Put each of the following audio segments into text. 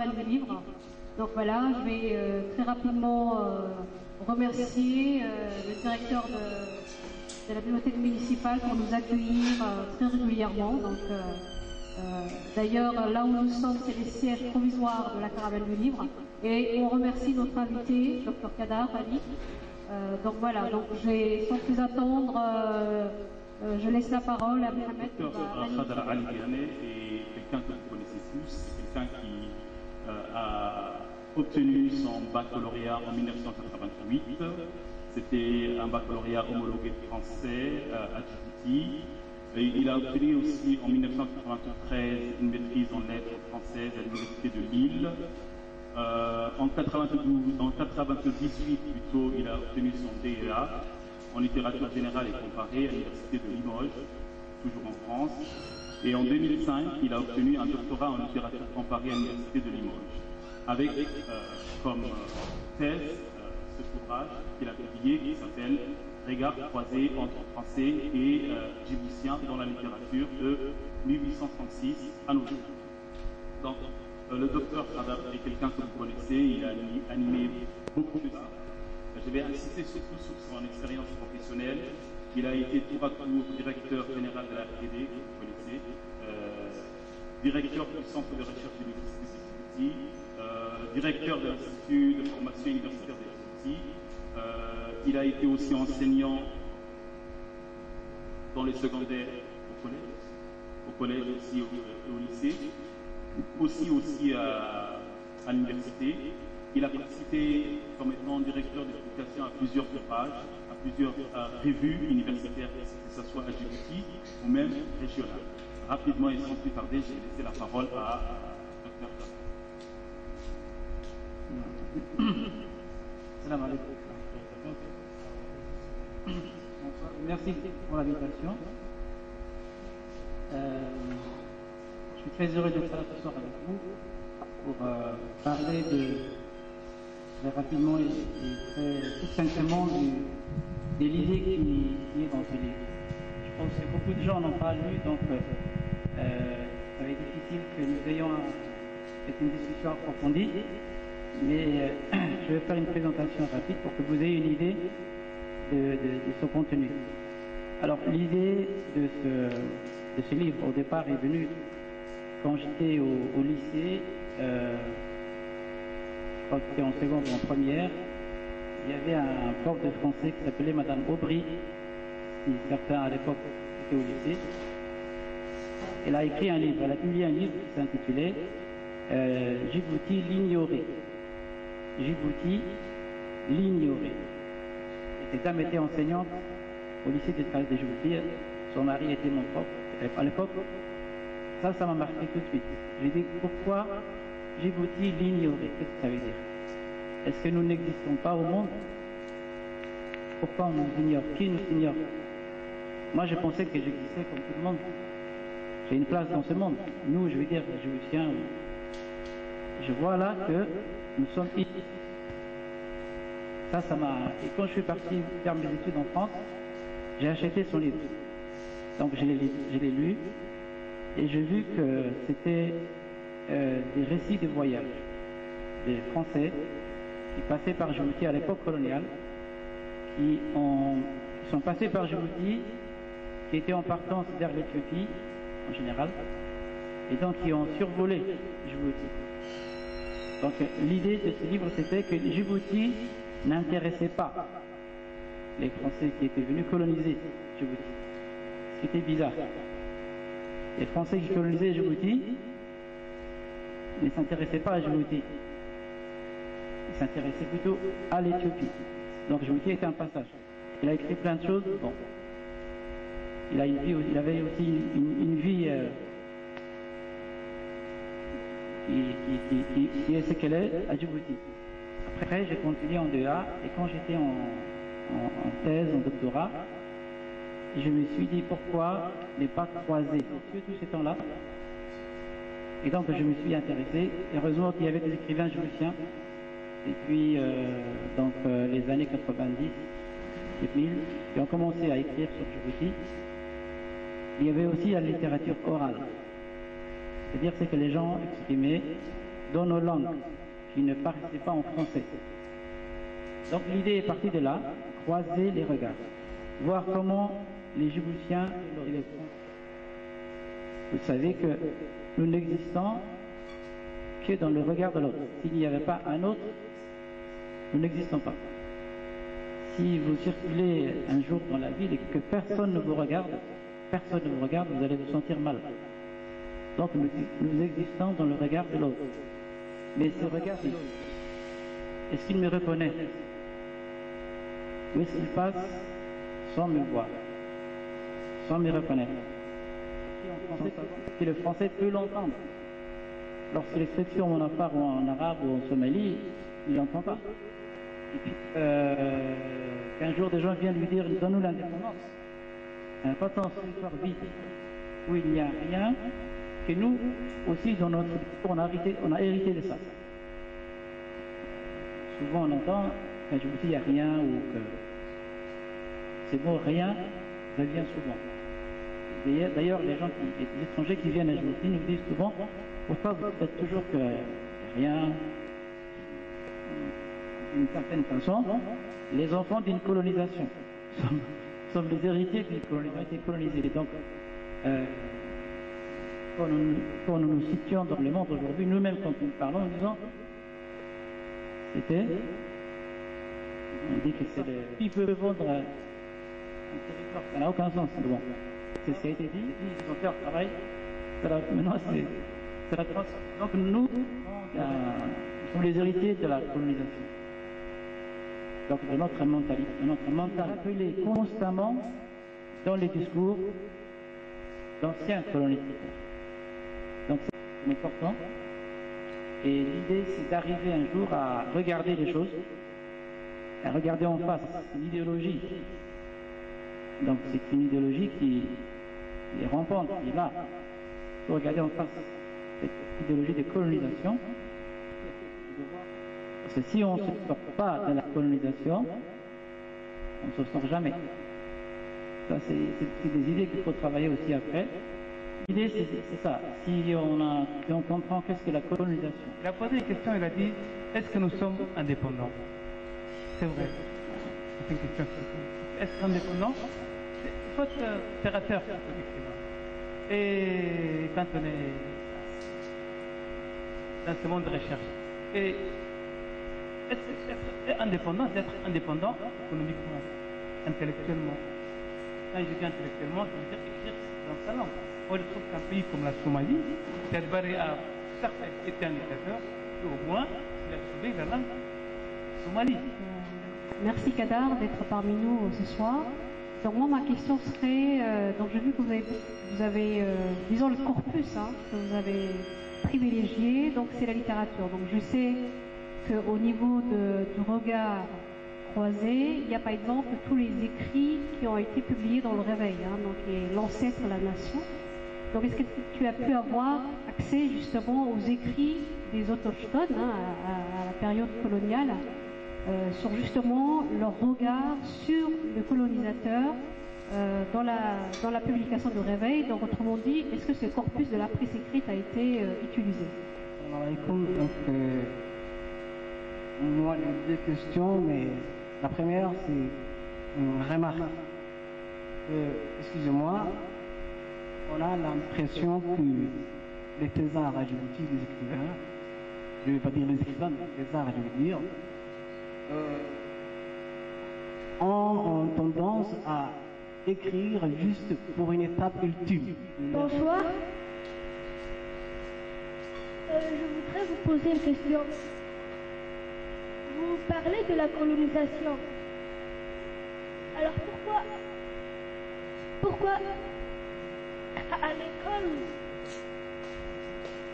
caravane du livre. Donc voilà, je vais très rapidement remercier le directeur de la bibliothèque municipale pour nous accueillir très régulièrement. Donc, d'ailleurs, là où nous sommes, c'est les sièges provisoires de la caravane du livre. Et on remercie notre invité, Dr Kadar Ali. Donc voilà, donc sans plus attendre, je laisse la parole à Mohamed. Dr Kadar Ali est quelqu'un que vous connaissez tous, c'est quelqu'un qui a obtenu son baccalauréat en 1988. C'était un baccalauréat homologué français à Djibouti. Et il a obtenu aussi en 1993 une maîtrise en lettres françaises à l'université de Lille. En 1998 plutôt, il a obtenu son DEA en littérature générale et comparée à l'université de Limoges, toujours en France. Et en 2005, il a obtenu un doctorat en littérature comparée à l'université de Limoges, avec comme thèse cet ouvrage qu'il a publié qui s'appelle Regard croisé entre français et djiboutiens dans la littérature de 1836 à nos jours. Donc, le docteur Kadar est quelqu'un que vous connaissez, il a animé beaucoup de ça. Je vais insister surtout sur son expérience professionnelle. Il a été tour à tour directeur général de la RTD, que vous connaissez, directeur du centre de recherche de l'université de Djibouti, directeur de l'institut de formation universitaire de Djibouti. Il a été aussi enseignant dans les secondaires au collège aussi au lycée, aussi à l'université. Il a participé comme étant directeur de publication à plusieurs ouvrages, à plusieurs revues universitaires, que ce soit à Djibouti ou même régionales. Rapidement et sans plus tarder, j'ai laissé la parole à Dr. Salam alaikum. Merci pour l'invitation. Je suis très heureux d'être là ce soir avec vous pour parler très rapidement et très succinctement de l'idée qui est dans ce livre. Je pense que beaucoup de gens n'ont pas lu, donc ça va être difficile que nous ayons une discussion approfondie, mais je vais faire une présentation rapide pour que vous ayez une idée de son contenu. Alors l'idée de ce livre au départ est venue quand j'étais au lycée, je crois que c'était en seconde ou en première. Il y avait un prof de français qui s'appelait Madame Aubry, si certains à l'époque étaient au lycée. Elle a écrit un livre, elle a publié un livre qui s'intitulait Djibouti l'ignoré. Djibouti l'ignoré. Cette dame était enseignante au lycée des Frères de Djibouti. Son mari était mon prof à l'époque. Ça m'a marqué tout de suite. J'ai dit pourquoi Djibouti l'ignoré? Qu'est-ce que ça veut dire? Est-ce que nous n'existons pas au monde? Pourquoi on nous ignore? Qui nous ignore? Moi je pensais que j'existais comme tout le monde. J'ai une place dans ce monde. Nous, je veux dire, les Djiboutiens, je vois là que nous sommes ici. Ça m'a... Et quand je suis parti faire mes études en France, j'ai acheté son livre. Donc je l'ai lu et j'ai vu que c'était des récits de voyage des Français qui passaient par Djibouti à l'époque coloniale, qui sont passés par Djibouti, qui étaient en partance vers l'Éthiopie en général, et donc qui ont survolé Djibouti. Donc l'idée de ce livre, c'était que Djibouti n'intéressait pas les Français qui étaient venus coloniser Djibouti. Ce qui était bizarre. Les Français qui colonisaient Djibouti ne s'intéressaient pas à Djibouti. Ils s'intéressaient plutôt à l'Éthiopie. Donc Djibouti était un passage. Il a écrit plein de choses. Bon. Il avait aussi une vie qui est ce qu'elle est à Djibouti. Après, j'ai continué en DEA et quand j'étais en thèse, en doctorat, je me suis dit pourquoi ne pas croiser tout ce temps-là. Et donc je me suis intéressé. Heureusement qu'il y avait des écrivains djiboutiens. Et puis les années 90, 2000, qui ont commencé à écrire sur Djibouti. Il y avait aussi la littérature orale. C'est-à-dire c'est que les gens exprimaient dans nos langues qui ne paraissaient pas en français. Donc l'idée est partie de là, croiser les regards, voir comment les Djiboutiens et les Français. Vous savez que nous n'existons que dans le regard de l'autre. S'il n'y avait pas un autre, nous n'existons pas. Si vous circulez un jour dans la ville et que personne ne vous regarde, vous allez vous sentir mal. Donc nous existons dans le regard de l'autre. Mais ce regard, est-ce qu'il me reconnaît? Ou est-ce qu'il passe sans me voir, sans me reconnaître? Si le français peut l'entendre, lorsque l'expression en afar ou en arabe ou en somalie, il n'entend pas. Et puis, qu'un jour des gens viennent lui dire donne-nous l'indépendance. Quand on se histoire vide, où il n'y a rien, que nous aussi dans notre discours on a hérité de ça. Souvent on entend quand je vous dis il n'y a rien ou que c'est bon, rien revient souvent. D'ailleurs, les étrangers qui viennent à Djibouti nous disent souvent pourquoi vous faites toujours que rien, d'une certaine façon, les enfants d'une colonisation sommes les héritiers d'une colonisation colonisée. Donc, quand nous nous situons dans le monde aujourd'hui, nous-mêmes quand nous parlons, nous disons on dit que c'est qui peut vendre un territoire, ça n'a aucun sens. Bon. C'est ce qui a été dit, ils ont fait leur travail, maintenant c'est la trace. Donc nous sommes les héritiers de la colonisation. Donc de notre mentalité, de notre mental appelé constamment dans les discours d'anciens colonisateurs. Donc c'est important. Et l'idée c'est d'arriver un jour à regarder les choses, à regarder en face l'idéologie. Donc c'est une idéologie qui est rampante, qui est là. Il faut regarder en face cette idéologie de colonisation. Parce que si on ne se sort pas de la colonisation, on ne se sort jamais. Ça, c'est des idées qu'il faut travailler aussi après. L'idée, c'est ça. Si on comprend qu'est-ce que la colonisation. Il a posé une question, il a dit, est-ce que nous sommes indépendants? C'est vrai. C'est une question. Est-ce indépendant? Il faut être terre à terre, effectivement. Et quand on est dans ce monde de recherche, et être indépendant, c'est être indépendant économiquement, intellectuellement. Quand je dis intellectuellement, ça veut dire écrire dans sa langue. On trouve qu'un pays comme la Somalie, Tadbari a certes été un dictateur, mais au moins, il a sauvé la langue Somalie. Merci Kadar d'être parmi nous ce soir. Donc moi ma question serait, donc j'ai vu que vous avez disons le corpus que vous avez privilégié, donc c'est la littérature. Donc je sais qu'au niveau du regard croisé, il y a par exemple tous les écrits qui ont été publiés dans le Réveil, donc qui est l'ancêtre de la nation. Donc est-ce que tu as pu avoir accès justement aux écrits des autochtones à la période coloniale, sur justement leur regard sur le colonisateur dans la publication de Réveil? Donc autrement dit, est-ce que ce corpus de la presse écrite a été utilisé? Moi, j'ai deux questions, mais la première, c'est une remarque. Excusez-moi, on a l'impression que les thésards à Djibouti, les écrivains, je ne vais pas dire les écrivains, mais les thésards, je veux dire, ont tendance à écrire juste pour une étape ultime. Bonsoir. Je voudrais vous poser une question. Vous parlez de la colonisation. Alors pourquoi à l'école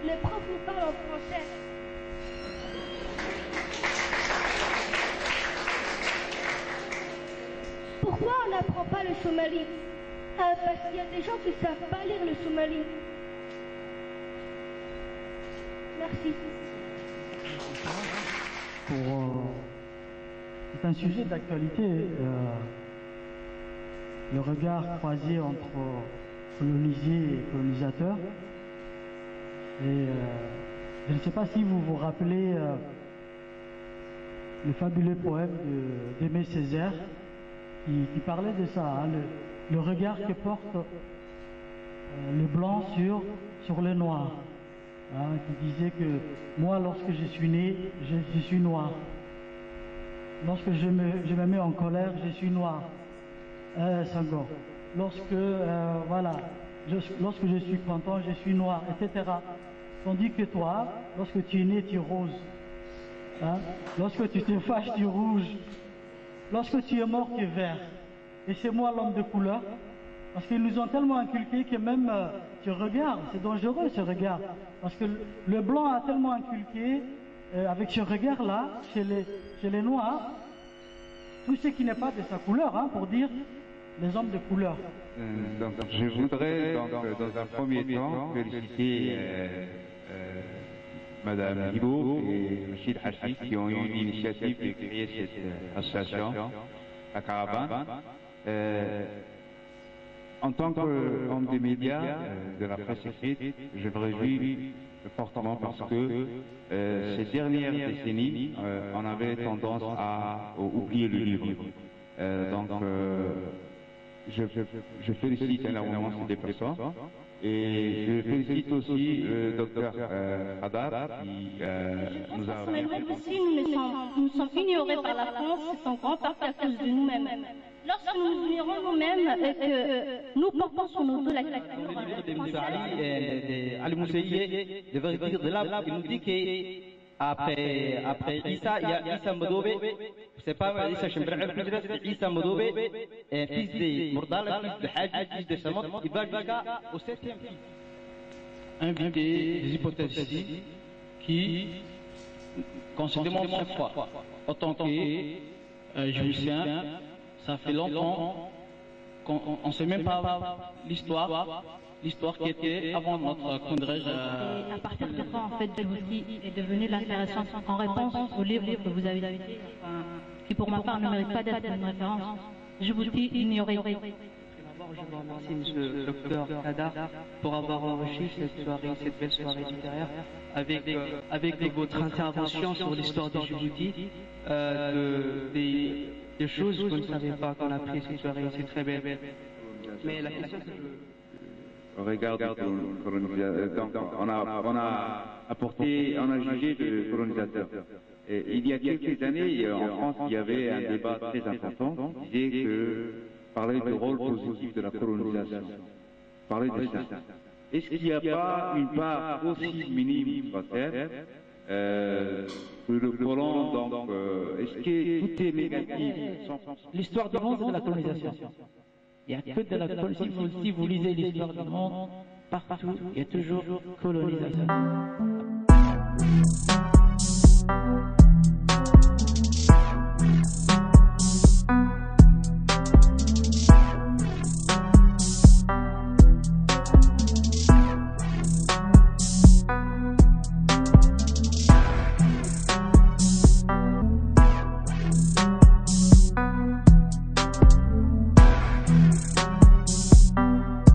les profs nous parlent en français? Pourquoi on n'apprend pas le somali? Parce qu'il y a des gens qui ne savent pas lire le somali. Merci. C'est un sujet d'actualité, le regard croisé entre colonisés et colonisateurs. Et Je ne sais pas si vous vous rappelez le fabuleux poème d'Aimé Césaire qui parlait de ça, hein, le regard que porte le blanc sur le noir. Hein, qui disait que moi, lorsque je suis né, je suis noir. Lorsque je me mets en colère, je suis noir. Senghor. Lorsque je suis content, je suis noir, etc. Tandis que toi, lorsque tu es né, tu es rose. Hein? Lorsque tu te fâches, tu es rouge. Lorsque tu es mort, tu es vert. Et c'est moi l'homme de couleur. Parce qu'ils nous ont tellement inculqué que même tu regardes, c'est dangereux ce regard. Parce que le blanc a tellement inculqué, avec ce regard-là, chez les noirs, tout ce qui n'est pas de sa couleur, hein, pour dire les hommes de couleur. Donc, je voudrais dans un premier temps féliciter Madame Hibo et Rachid Hachid qui ont eu l'initiative de créer cette association, la Caravane. En tant qu'homme des médias, de la presse écrite, je me réjouis fortement parce que ces dernières décennies, on avait tendance à oublier le livre. Je félicite énormément ces personnes et je félicite aussi le docteur Hadar qui nous a... Nous sommes ignorés par la France, c'est en grande partie à cause de nous-mêmes. Lorsque nous nous ignorons nous-mêmes et que nous portons sur nos dos la culture... Ali Moussaïe devrait dire de là, il nous dit qu'après Issa, il y a Issa Modobe, c'est pas Issa Chembrel, c'est Issa Modobe, fils de Mourdal, fils de Hadj, fils de Samot, il va jusqu'au 7e fils. Inviter des hypothèses ici qui, quand se demande chaque fois, en tant que Judicien, ça fait longtemps qu'on ne sait même pas l'histoire qui était avant notre congrès. Et à partir de quand, en fait, Djibouti est devenu l'intéressant en réponse au livre que vous avez cité, qui pour ma part ne mérite pas d'être une référence. Djibouti ignoré. D'abord, je vous remercie, monsieur le docteur Hadar, pour avoir enrichi cette belle soirée littéraire avec votre intervention sur l'histoire de Djibouti, des choses qu'on ne savait pas qu'on a appris cette soirée, c'est très belle. Mais la question que on regarde le colonisateur. Donc, on a jugé le colonisateur. Et il y a quelques années, en France, il y avait un débat très important qui disait que parler du rôle positif de la colonisation. Parler de ça. Est-ce qu'il n'y a pas une part aussi minime à faire que le colon, donc, est-ce que tout est négatif? L'histoire du monde, c'est de la colonisation. Il n'y a que de la colonisation. Si vous lisez l'histoire du monde, partout, il y a toujours colonisation.